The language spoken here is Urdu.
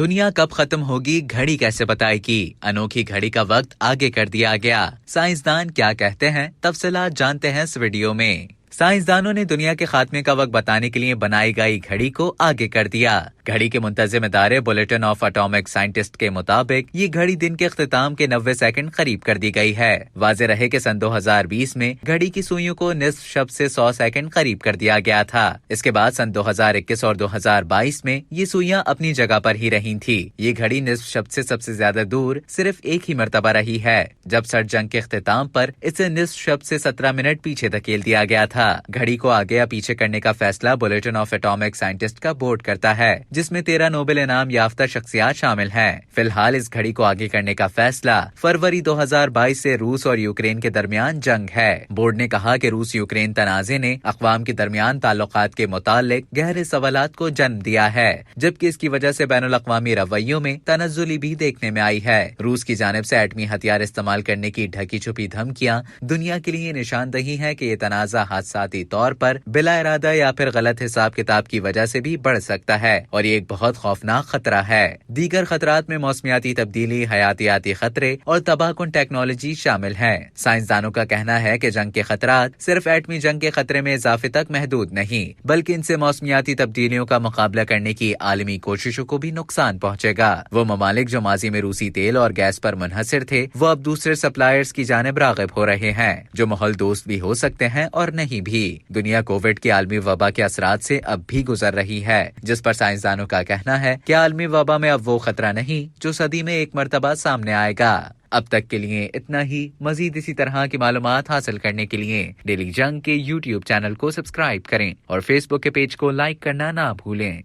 دنیا کب ختم ہوگی، گھڑی کیسے بتائے گی؟ انوکھی گھڑی کا وقت آگے کر دیا گیا۔ سائنسدان کیا کہتے ہیں، تفصیلات جانتے ہیں اس ویڈیو میں۔ سائنسدانوں نے دنیا کے خاتمے کا وقت بتانے کے لیے بنائی گئی گھڑی کو آگے کر دیا۔ گھڑی کے منتظم ادارے بلیٹن آف اٹامک سائنٹسٹ کے مطابق یہ گھڑی دن کے اختتام کے 90 سیکنڈ قریب کر دی گئی ہے۔ واضح رہے کہ سن 2020 میں گھڑی کی سوئیوں کو نصف شب سے 100 سیکنڈ قریب کر دیا گیا تھا۔ اس کے بعد سن 2021 اور 2022 میں یہ سوئیاں اپنی جگہ پر ہی رہی تھی۔ یہ گھڑی نصف شب سے سب سے زیادہ دور صرف ایک ہی مرتبہ رہی ہے، جب سرد جنگ کے اختتام پر اسے نصف شب سے 17 منٹ پیچھے دھکیل دیا گیا تھا۔ گھڑی کو آگے یا پیچھے کرنے کا فیصلہ بلیٹن آف اٹامک سائنٹسٹ کا بورڈ کرتا ہے، جس میں 13 نوبل انعام یافتہ شخصیات شامل ہیں۔ فی الحال اس گھڑی کو آگے کرنے کا فیصلہ فروری 2022 سے روس اور یوکرین کے درمیان جنگ ہے۔ بورڈ نے کہا کہ روس یوکرین تنازع نے اقوام کے درمیان تعلقات کے متعلق گہرے سوالات کو جنم دیا ہے، جبکہ اس کی وجہ سے بین الاقوامی رویوں میں تنزلی بھی دیکھنے میں آئی ہے۔ روس کی جانب سے ایٹمی ہتھیار استعمال کرنے کی ڈھکی چھپی دھمکیاں دنیا کے لیے نشاندہی ہے کہ یہ تنازع حادثاتی طور پر بلا ارادہ یا پھر غلط حساب کتاب کی وجہ سے بھی بڑھ سکتا ہے، اور یہ ایک بہت خوفناک خطرہ ہے۔ دیگر خطرات میں موسمیاتی تبدیلی، حیاتیاتی خطرے اور تباہ کن ٹیکنالوجی شامل ہیں۔ سائنسدانوں کا کہنا ہے کہ جنگ کے خطرات صرف ایٹمی جنگ کے خطرے میں اضافے تک محدود نہیں، بلکہ ان سے موسمیاتی تبدیلیوں کا مقابلہ کرنے کی عالمی کوششوں کو بھی نقصان پہنچے گا۔ وہ ممالک جو ماضی میں روسی تیل اور گیس پر منحصر تھے، وہ اب دوسرے سپلائرز کی جانب راغب ہو رہے ہیں، جو ماحول دوست بھی ہو سکتے ہیں اور نہیں بھی۔ دنیا کووڈ کی عالمی وبا کے اثرات سے اب بھی گزر رہی ہے، جس پر سائنسدانوں کا کہنا ہے کہ عالمی وبا میں اب وہ خطرہ نہیں جو صدی میں ایک مرتبہ سامنے آئے گا۔ اب تک کے لیے اتنا ہی۔ مزید اسی طرح کی معلومات حاصل کرنے کے لیے ڈیلی جنگ کے YouTube چینل کو سبسکرائب کریں اور فیس بک کے پیج کو لائک کرنا نہ بھولیں۔